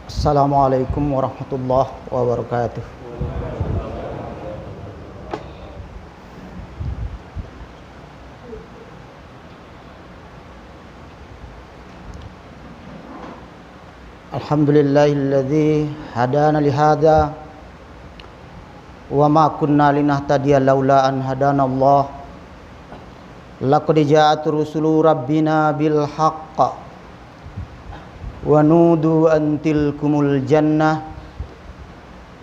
Assalamualaikum warahmatullahi wabarakatuh. Alhamdulillahilladzi hadana lihada wa ma kunna linahtadiya laula an hadanallah. Laqad ja'at rusulu rabbina bil haqq wa nudu an tilkumul jannah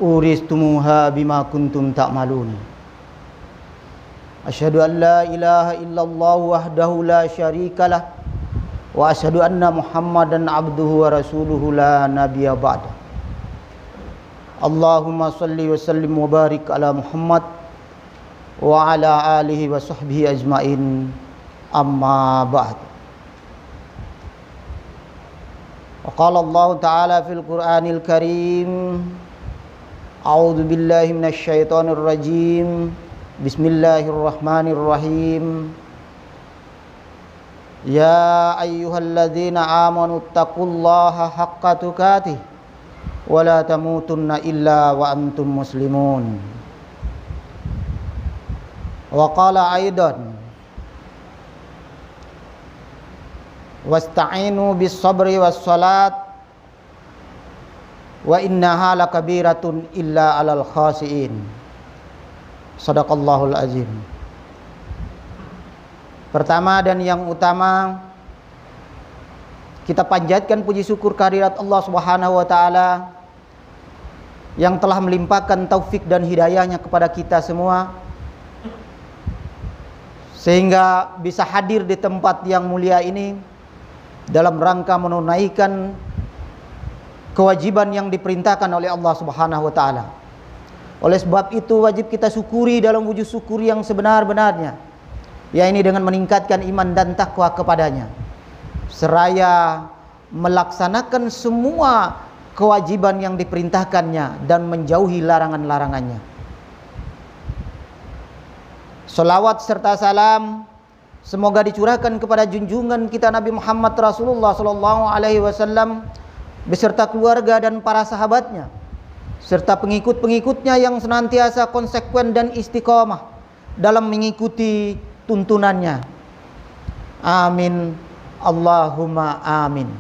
uristumuha bima kuntum ta'malun. Asyhadu an la ilaha illallah wahdahu la syarikalah wa asyhadu anna Muhammadan abduhu wa rasuluhu la nabiyya ba'da. Allahumma salli wa sallim wa barik ala Muhammad wa ala alihi wa sahbihi ajmain, amma ba'd. Wa qala Allah ta'ala fil Qur'anil Karim, a'udzu billahi minasy syaithanir rajim. Bismillahirrahmanirrahim. Ya ayyuhalladzina amanu taqullaha haqqa tuqatih wa la tamutunna illa wa antum muslimun. Wa qala aidan wasta'inu bis sabri was salat wa innaha lakabiratun illa 'alal khasiin. Shadaqallahul azim. Pertama dan yang utama, kita panjatkan puji syukur kehadirat Allah Subhanahu wa taala yang telah melimpahkan taufik dan hidayahnya kepada kita semua sehingga bisa hadir di tempat yang mulia ini dalam rangka menunaikan kewajiban yang diperintahkan oleh Allah Subhanahu wa taala. Oleh sebab itu wajib kita syukuri dalam wujud syukur yang sebenar-benarnya, yaitu dengan meningkatkan iman dan takwa kepadanya, seraya melaksanakan semua kewajiban yang diperintahkannya dan menjauhi larangan-larangannya. Salawat serta salam semoga dicurahkan kepada junjungan kita Nabi Muhammad Rasulullah sallallahu alaihi wasallam beserta keluarga dan para sahabatnya serta pengikut-pengikutnya yang senantiasa konsekuen dan istiqomah dalam mengikuti tuntunannya. Amin, Allahumma amin.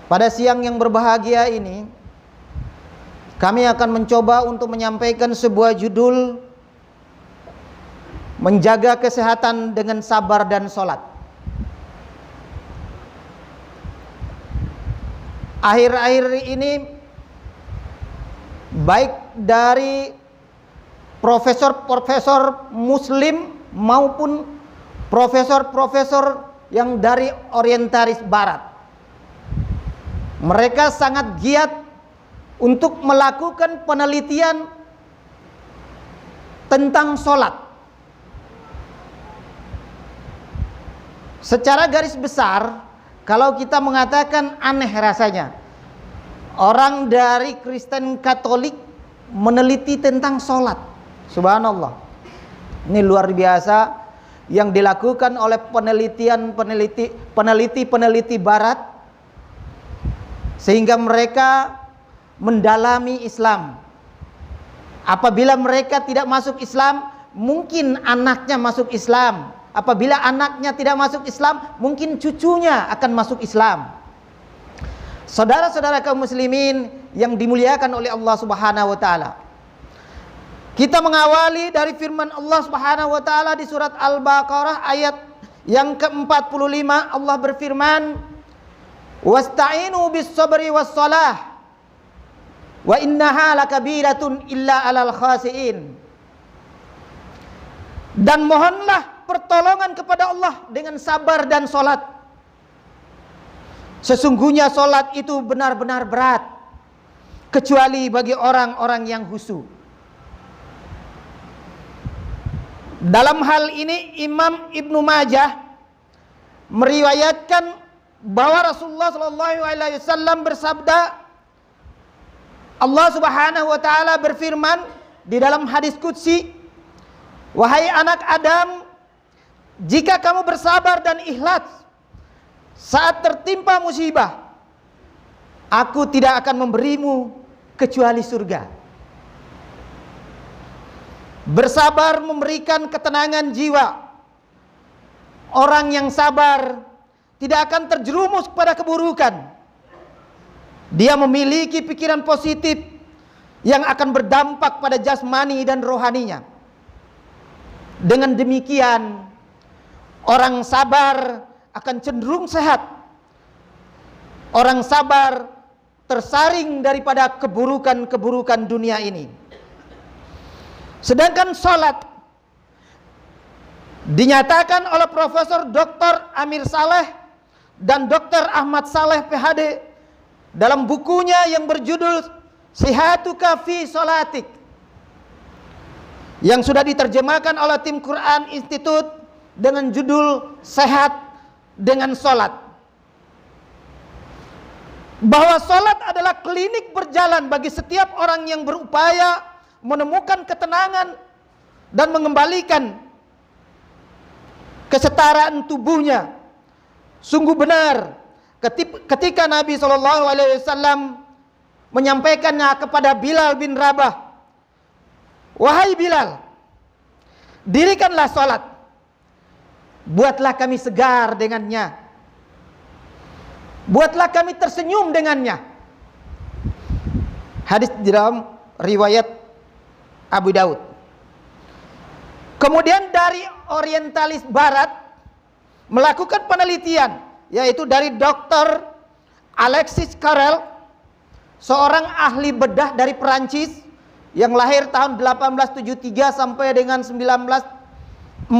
Pada siang yang berbahagia ini, kami akan mencoba untuk menyampaikan sebuah judul, menjaga kesehatan dengan sabar dan sholat. Akhir-akhir ini, baik dari profesor-profesor muslim maupun profesor-profesor yang dari orientalis barat, mereka sangat giat untuk melakukan penelitian tentang sholat. Secara garis besar, kalau kita mengatakan aneh rasanya, orang dari Kristen Katolik meneliti tentang sholat. Subhanallah, ini luar biasa yang dilakukan oleh peneliti barat, sehingga mereka mendalami Islam. Apabila mereka tidak masuk Islam, mungkin anaknya masuk Islam. Apabila anaknya tidak masuk Islam, mungkin cucunya akan masuk Islam. Saudara-saudara kaum muslimin yang dimuliakan oleh Allah Subhanahu wa taala, kita mengawali dari firman Allah Subhanahu wa taala di surat Al-Baqarah ayat yang ke-45. Allah berfirman, "Wasta'inu bis sabri was salah wa innaha lakabiratun illa 'alal khasiin." Dan mohonlah pertolongan kepada Allah dengan sabar dan sholat. Sesungguhnya sholat itu benar-benar berat, kecuali bagi orang-orang yang khusyuk. Dalam hal ini Imam Ibnu Majah meriwayatkan bahwa Rasulullah sallallahu alaihi wasallam bersabda, Allah Subhanahu wa taala berfirman di dalam hadis qudsi, "Wahai anak Adam, jika kamu bersabar dan ikhlas saat tertimpa musibah, Aku tidak akan memberimu kecuali surga. Bersabar memberikan ketenangan jiwa. Orang yang sabar tidak akan terjerumus pada keburukan. Dia memiliki pikiran positif yang akan berdampak pada jasmani dan rohaninya. Dengan demikian, orang sabar akan cenderung sehat. Orang sabar tersaring daripada keburukan-keburukan dunia ini. Sedangkan salat dinyatakan oleh Profesor Dr. Amir Saleh dan Dr. Ahmad Saleh PhD dalam bukunya yang berjudul Sihatuka fi Sholatik, yang sudah diterjemahkan oleh tim Quran Institute dengan judul Sehat dengan Salat, bahwa salat adalah klinik berjalan bagi setiap orang yang berupaya menemukan ketenangan dan mengembalikan kesetaraan tubuhnya. Sungguh benar ketika Nabi SAW menyampaikannya kepada Bilal bin Rabah, wahai Bilal, dirikanlah salat, buatlah kami segar dengannya, buatlah kami tersenyum dengannya. Hadis di dalam riwayat Abu Daud. Kemudian dari orientalis barat melakukan penelitian, yaitu dari Dr. Alexis Carrel, seorang ahli bedah dari Perancis yang lahir tahun 1873 sampai dengan 1944.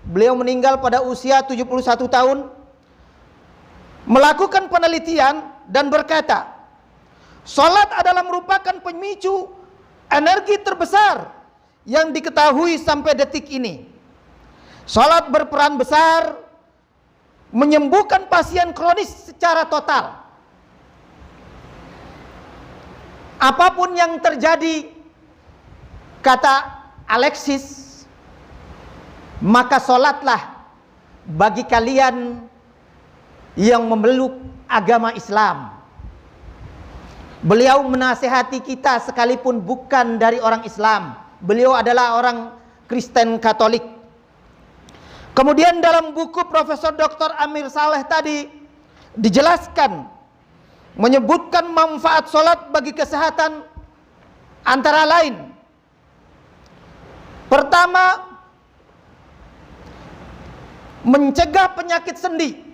Beliau meninggal pada usia 71 tahun. Melakukan penelitian dan berkata, salat adalah merupakan pemicu energi terbesar yang diketahui sampai detik ini. Salat berperan besar menyembuhkan pasien kronis secara total. Apapun yang terjadi, kata Alexis, maka salatlah bagi kalian yang memeluk agama Islam. Beliau menasihati kita sekalipun bukan dari orang Islam. Beliau adalah orang Kristen Katolik. Kemudian dalam buku Profesor Dr. Amir Saleh tadi dijelaskan, menyebutkan manfaat salat bagi kesehatan antara lain. Pertama, mencegah penyakit sendi.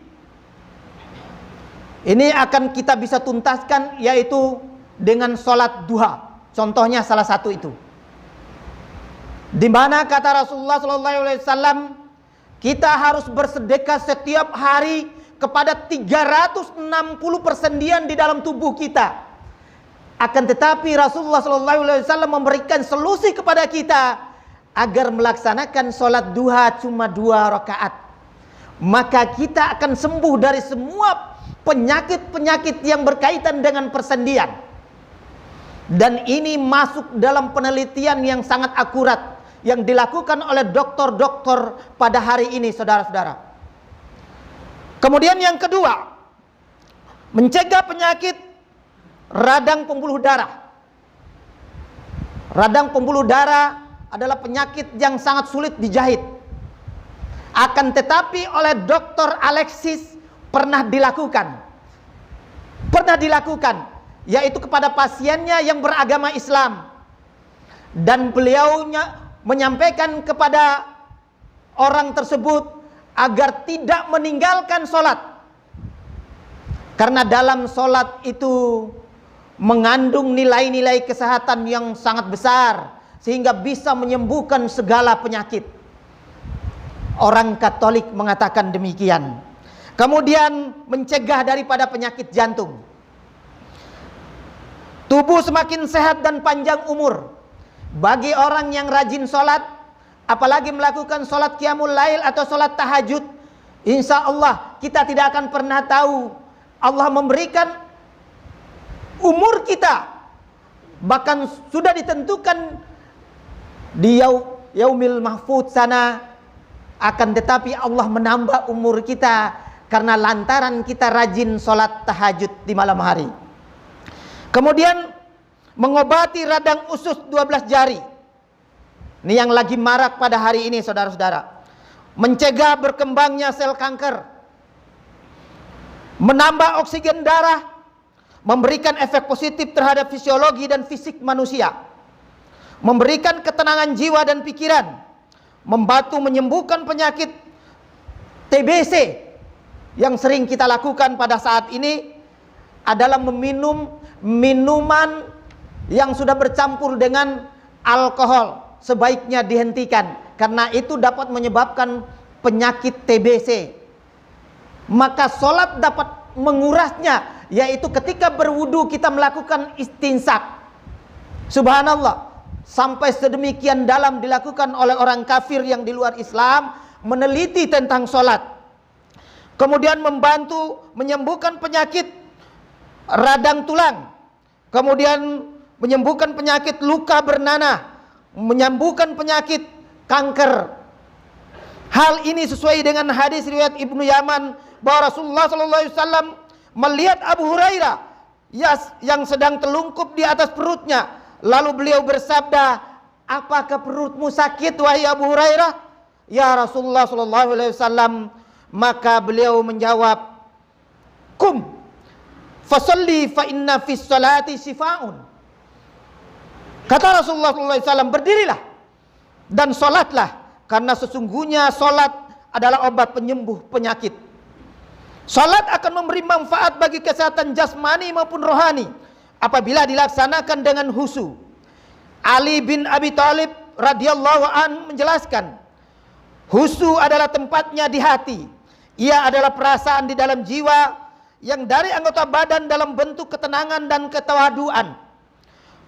Ini akan kita bisa tuntaskan yaitu dengan salat duha. Contohnya salah satu itu. Di mana kata Rasulullah SAW, kita harus bersedekah setiap hari kepada 360 persendian di dalam tubuh kita. Akan tetapi Rasulullah SAW memberikan solusi kepada kita agar melaksanakan salat duha cuma 2 rakaat. Maka kita akan sembuh dari semua penyakit-penyakit yang berkaitan dengan persendian. Dan ini masuk dalam penelitian yang sangat akurat yang dilakukan oleh dokter-dokter pada hari ini, saudara-saudara. Kemudian yang kedua, mencegah penyakit radang pembuluh darah. Radang pembuluh darah adalah penyakit yang sangat sulit dijahit. Akan tetapi oleh Dr. Alexis pernah dilakukan, yaitu kepada pasiennya yang beragama Islam, dan beliau menyampaikan kepada orang tersebut agar tidak meninggalkan sholat, karena dalam sholat itu mengandung nilai-nilai kesehatan yang sangat besar sehingga bisa menyembuhkan segala penyakit. Orang Katolik mengatakan demikian. Kemudian mencegah daripada penyakit jantung. Tubuh semakin sehat dan panjang umur bagi orang yang rajin sholat, apalagi melakukan sholat qiyamul lail atau sholat tahajud. Insya Allah kita tidak akan pernah tahu Allah memberikan umur kita, bahkan sudah ditentukan di yaumil mahfud sana. Akan tetapi Allah menambah umur kita karena lantaran kita rajin sholat tahajud di malam hari. Kemudian mengobati radang usus 12 jari. Ini yang lagi marak pada hari ini, saudara-saudara. Mencegah berkembangnya sel kanker, menambah oksigen darah, memberikan efek positif terhadap fisiologi dan fisik manusia, memberikan ketenangan jiwa dan pikiran, membantu menyembuhkan penyakit TBC yang sering kita lakukan pada saat ini adalah meminum minuman yang sudah bercampur dengan alkohol. Sebaiknya dihentikan karena itu dapat menyebabkan penyakit TBC. Maka sholat dapat mengurasnya, yaitu ketika berwudu kita melakukan istinsak. Subhanallah, sampai sedemikian dalam dilakukan oleh orang kafir yang di luar Islam meneliti tentang sholat. Kemudian membantu menyembuhkan penyakit radang tulang, kemudian menyembuhkan penyakit luka bernanah, menyembuhkan penyakit kanker. Hal ini sesuai dengan hadis riwayat Ibnu Yaman bahwa Rasulullah SAW melihat Abu Hurairah yang sedang telungkup di atas perutnya. Lalu beliau bersabda, apakah perutmu sakit wahai Abu Hurairah? Ya Rasulullah SAW. Maka beliau menjawab, kum fasalli fa inna fis salati sifaun. Kata Rasulullah SAW, berdirilah dan solatlah, karena sesungguhnya solat adalah obat penyembuh penyakit. Solat akan memberi manfaat bagi kesehatan jasmani maupun rohani apabila dilaksanakan dengan khusyuk. Ali bin Abi Thalib radhiyallahu an menjelaskan, khusyuk adalah tempatnya di hati. Ia adalah perasaan di dalam jiwa yang dari anggota badan dalam bentuk ketenangan dan ketawaduan.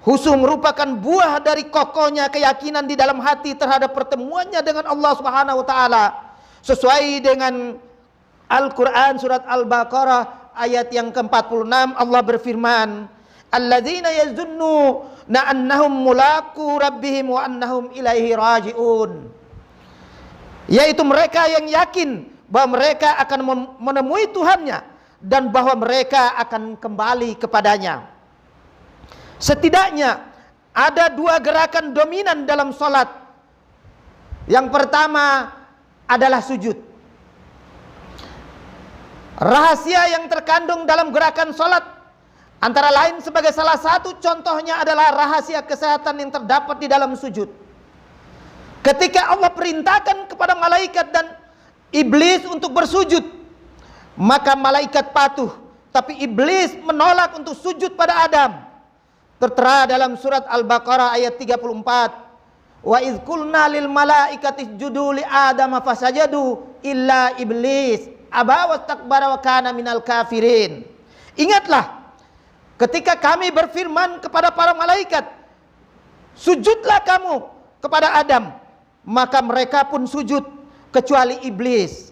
Khusyuk merupakan buah dari kokohnya keyakinan di dalam hati terhadap pertemuannya dengan Allah Subhanahu wa taala. Sesuai dengan Al-Qur'an surat Al-Baqarah ayat yang ke-46, Allah berfirman, alladzina yazunnuna annahum mulaqu rabbihim wa annahum ilaihi raji'un. Yaitu mereka yang yakin bahwa mereka akan menemui Tuhannya dan bahwa mereka akan kembali kepadanya. Setidaknya ada dua gerakan dominan dalam sholat. Yang pertama adalah sujud. Rahasia yang terkandung dalam gerakan sholat antara lain sebagai salah satu contohnya adalah rahasia kesehatan yang terdapat di dalam sujud. Ketika Allah perintahkan kepada malaikat dan iblis untuk bersujud, maka malaikat patuh, tapi iblis menolak untuk sujud pada Adam. Tertera dalam surat Al-Baqarah ayat 34. Wa idz qulna lil malaikati isjudu li Adam fasajadu illa iblis aba wastakbara wa kana minal kafirin. Ingatlah ketika kami berfirman kepada para malaikat, sujudlah kamu kepada Adam, maka mereka pun sujud kecuali iblis.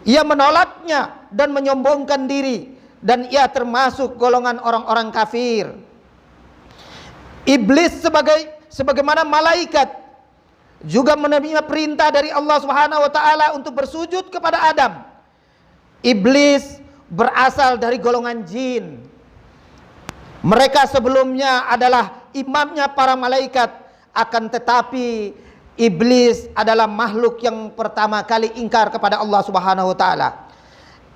Ia menolaknya dan menyombongkan diri, dan ia termasuk golongan orang-orang kafir. Iblis sebagaimana malaikat juga menerima perintah dari Allah Subhanahu wa taala untuk bersujud kepada Adam. Iblis berasal dari golongan jin. Mereka sebelumnya adalah imamnya para malaikat, akan tetapi iblis adalah makhluk yang pertama kali ingkar kepada Allah Subhanahu wa taala.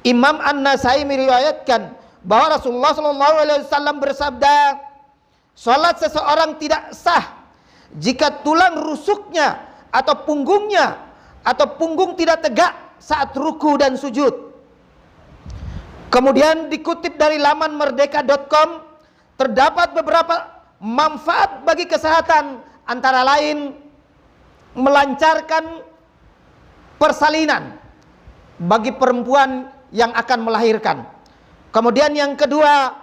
Imam An-Nasai meriwayatkan bahwa Rasulullah SAW bersabda, salat seseorang tidak sah jika tulang rusuknya atau punggungnya atau punggung tidak tegak saat ruku dan sujud. Kemudian dikutip dari laman merdeka.com, terdapat beberapa manfaat bagi kesehatan, antara lain melancarkan persalinan bagi perempuan yang akan melahirkan. Kemudian yang kedua,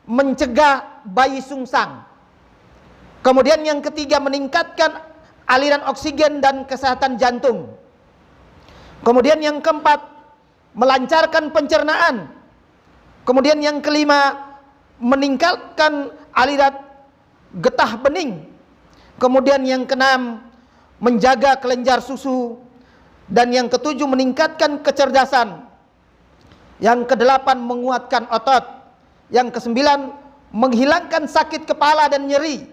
mencegah bayi sungsang. Kemudian yang ketiga, meningkatkan aliran oksigen dan kesehatan jantung. Kemudian yang keempat, melancarkan pencernaan. Kemudian yang kelima, meningkatkan aliran getah bening. Kemudian yang keenam, menjaga kelenjar susu. Dan yang ketujuh, meningkatkan kecerdasan. Yang kedelapan, menguatkan otot. Yang kesembilan, menghilangkan sakit kepala dan nyeri,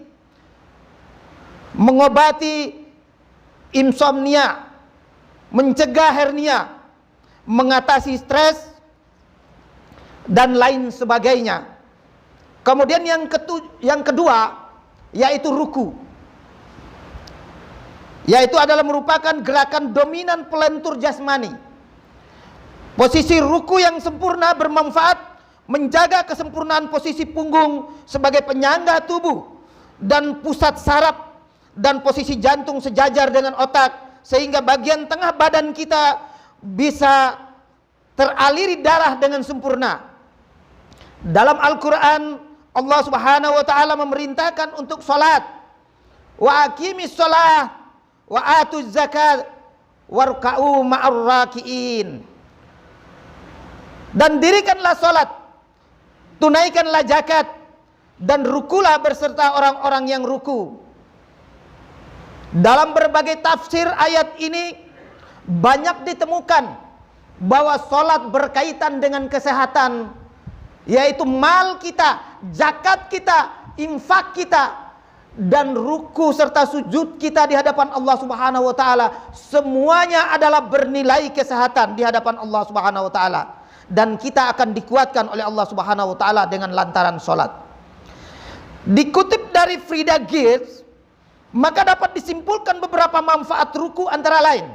mengobati insomnia, mencegah hernia, mengatasi stres, dan lain sebagainya. Kemudian yang kedua, yaitu ruku. Yaitu adalah merupakan gerakan dominan pelentur jasmani. Posisi ruku yang sempurna bermanfaat menjaga kesempurnaan posisi punggung sebagai penyangga tubuh dan pusat saraf, dan posisi jantung sejajar dengan otak, sehingga bagian tengah badan kita bisa teraliri darah dengan sempurna. Dalam Al-Quran, Allah Subhanahu wa ta'ala memerintahkan untuk sholat. Wa aqimis sholat wa atuz zakat warka'u ma'ar raki'in. Dan dirikanlah sholat, tunaikanlah zakat, dan rukulah berserta orang-orang yang ruku. Dalam berbagai tafsir ayat ini banyak ditemukan bahwa sholat berkaitan dengan kesehatan, yaitu mal kita, zakat kita, infak kita, dan ruku serta sujud kita di hadapan Allah Subhanahu wa ta'ala. Semuanya adalah bernilai kesehatan di hadapan Allah Subhanahu wa ta'ala, dan kita akan dikuatkan oleh Allah Subhanahu wa ta'ala dengan lantaran sholat. Dikutip dari Frida Gates, maka dapat disimpulkan beberapa manfaat ruku, antara lain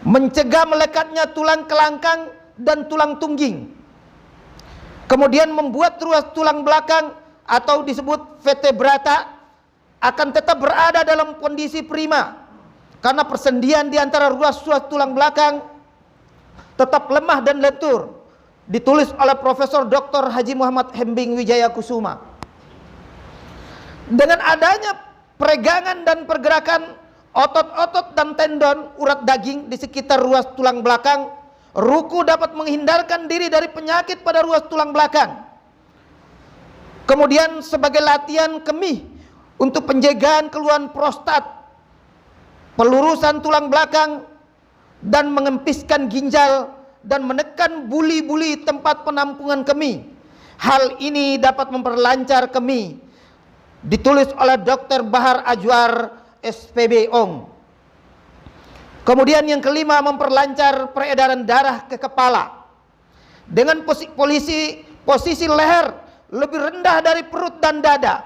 mencegah melekatnya tulang kelangkang dan tulang tungging, kemudian membuat ruas tulang belakang atau disebut vertebrata akan tetap berada dalam kondisi prima, karena persendian di antara ruas-ruas tulang belakang tetap lemah dan lentur. Ditulis oleh Profesor Dr. Haji Muhammad Hembing Wijaya Kusuma. Dengan adanya peregangan dan pergerakan otot-otot dan tendon urat daging di sekitar ruas tulang belakang, ruku dapat menghindarkan diri dari penyakit pada ruas tulang belakang. Kemudian sebagai latihan kemih untuk penjagaan keluhan prostat, pelurusan tulang belakang, dan mengempiskan ginjal dan menekan buli-buli tempat penampungan kemih. Hal ini dapat memperlancar kemih. Ditulis oleh Dr. Bahar Ajwar SPB Ong. Kemudian yang kelima, memperlancar peredaran darah ke kepala. Dengan posisi leher lebih rendah dari perut dan dada,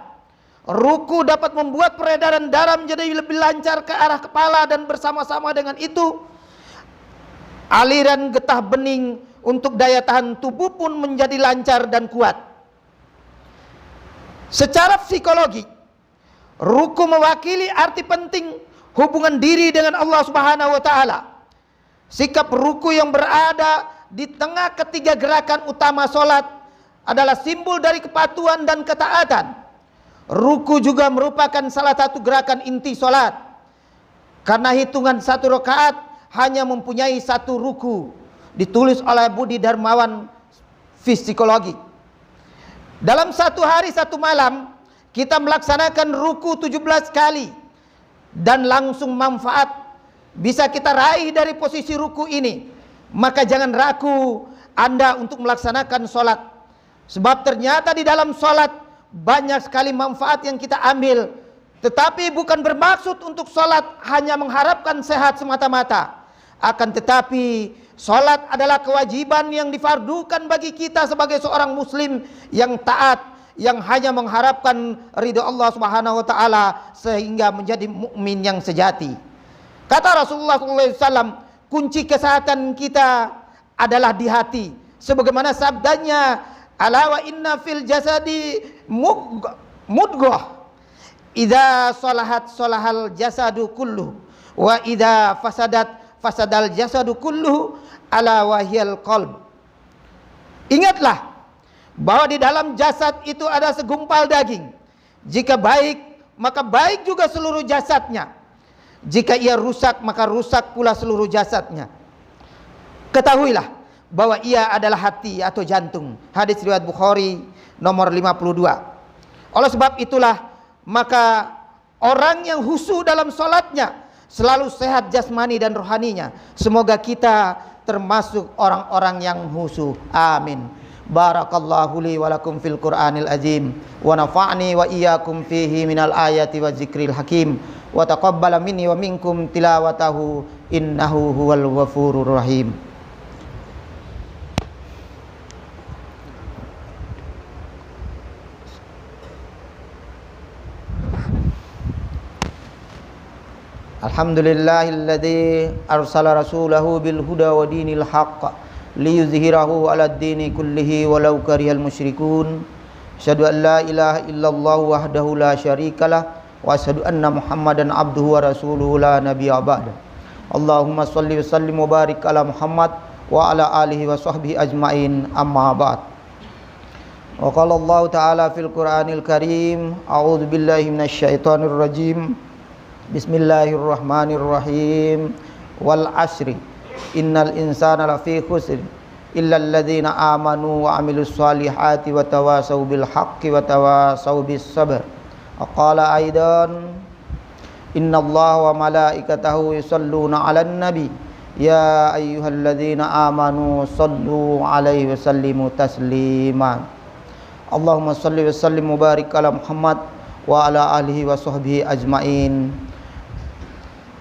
ruku dapat membuat peredaran darah menjadi lebih lancar ke arah kepala, dan bersama-sama dengan itu aliran getah bening untuk daya tahan tubuh pun menjadi lancar dan kuat. Secara psikologi, ruku mewakili arti penting hubungan diri dengan Allah Subhanahu wa ta'ala. Sikap ruku yang berada di tengah ketiga gerakan utama solat adalah simbol dari kepatuhan dan ketaatan. Ruku juga merupakan salah satu gerakan inti solat, karena hitungan satu rakaat hanya mempunyai satu ruku. Ditulis oleh Budi Darmawan, Psikologi. Dalam satu hari satu malam kita melaksanakan ruku 17 kali, dan langsung manfaat bisa kita raih dari posisi ruku ini. Maka jangan ragu Anda untuk melaksanakan solat, sebab ternyata di dalam solat banyak sekali manfaat yang kita ambil. Tetapi bukan bermaksud untuk solat hanya mengharapkan sehat semata-mata. Akan tetapi solat adalah kewajiban yang difardukan bagi kita sebagai seorang muslim yang taat, yang hanya mengharapkan ridha Allah Subhanahu wa ta'ala, sehingga menjadi mukmin yang sejati. Kata Rasulullah SAW, kunci kesehatan kita adalah di hati. Sebagaimana sabdanya, ala wa inna fil jasadi mudghah, idza salahat salahal jasadu kulluh, wa idza fasadat fasadal jasadu kulluh, ala wahyal qalb. Ingatlah bahwa di dalam jasad itu ada segumpal daging. Jika baik, maka baik juga seluruh jasadnya. Jika ia rusak, maka rusak pula seluruh jasadnya. Ketahuilah bahwa ia adalah hati atau jantung. Hadis riwayat Bukhari nomor 52. Oleh sebab itulah, maka orang yang khusyuk dalam sholatnya selalu sehat jasmani dan rohaninya. Semoga kita termasuk orang-orang yang khusyuk. Amin. Barakallahu li wa lakum fil Qur'anil azim wa nafa'ni wa iyyakum fihi minal ayati wa zikril hakim wa taqabbala minni wa minkum tilawatahu innahu huwal ghafurur rahim. Alhamdulillahilladzi arsala rasulahu bil huda wa dinil haqq liyuzhirahu 'alad dini kullihi walau karihal musyrikun. Asyhadu an la ilaha illallah wahdahu la syarikalah wa asyhadu anna Muhammadan abduhu wa rasuluhu la nabiyya ba'da. Allahumma shalli wa sallim wa barik ala Muhammad wa ala alihi wa sahbihi ajmain, amma ba'd. Wa qala Allah ta'ala fil Qur'anil Karim, a'udzu billahi minasy syaithanir rajim. Bismillahirrahmanirrahim. Wal asri innal insana lafi khusr illa alladzina amanu wa amilus solihati wa tawasaw bil haqqi wa tawasaw bis sabr. Qala aidan innallaha wa malaikatahu yusalluna 'alan nabi ya ayyuhalladzina amanu sallu 'alaihi wa sallimu taslima. Allahumma shalli wa sallim wa barik ala Muhammad wa ala alihi wa sahbihi ajmain.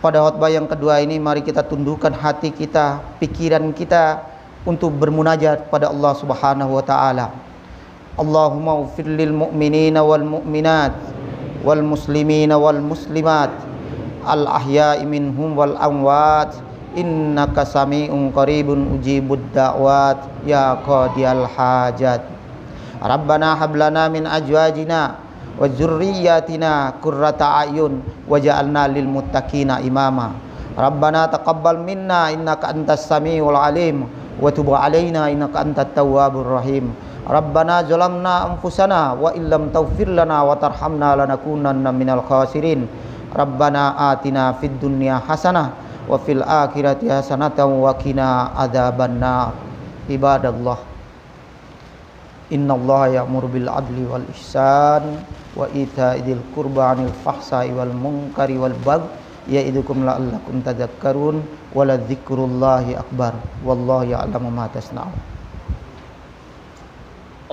Pada khutbah yang kedua ini mari kita tundukkan hati kita, pikiran kita untuk bermunajat pada Allah Subhanahu wa taala. Allahumma ighfir lil mu'minina wal mu'minat wal muslimina wal muslimat al ahya'i minhum wal amwat innaka sami'un qaribun ujibud da'wat ya qadiyal hajat. Rabbana hab lana min azwajina wa dzurriyyatina qurrata a'yun waj'alna lil muttaqina imama. Rabbana taqabbal minna innaka antas samiul alim wa tub 'alaina innaka antat tawwabur rahim. Rabbana zalamna anfusana wa illam taghfir lana wa tarhamna lanakunanna minal khasirin. Rabbana atina fid dunya hasanah wa fil akhirati hasanatan wa qina adzabannar. Ibadallah, innallaha ya'muru bil adli wal ihsan wa ita'idil qurba 'anil fahsai wal munkari wal baghi ya'idukum la'allakum tadhakkarun wa la dzikrullahi akbar wallahu ya'lamu ma tasna'un.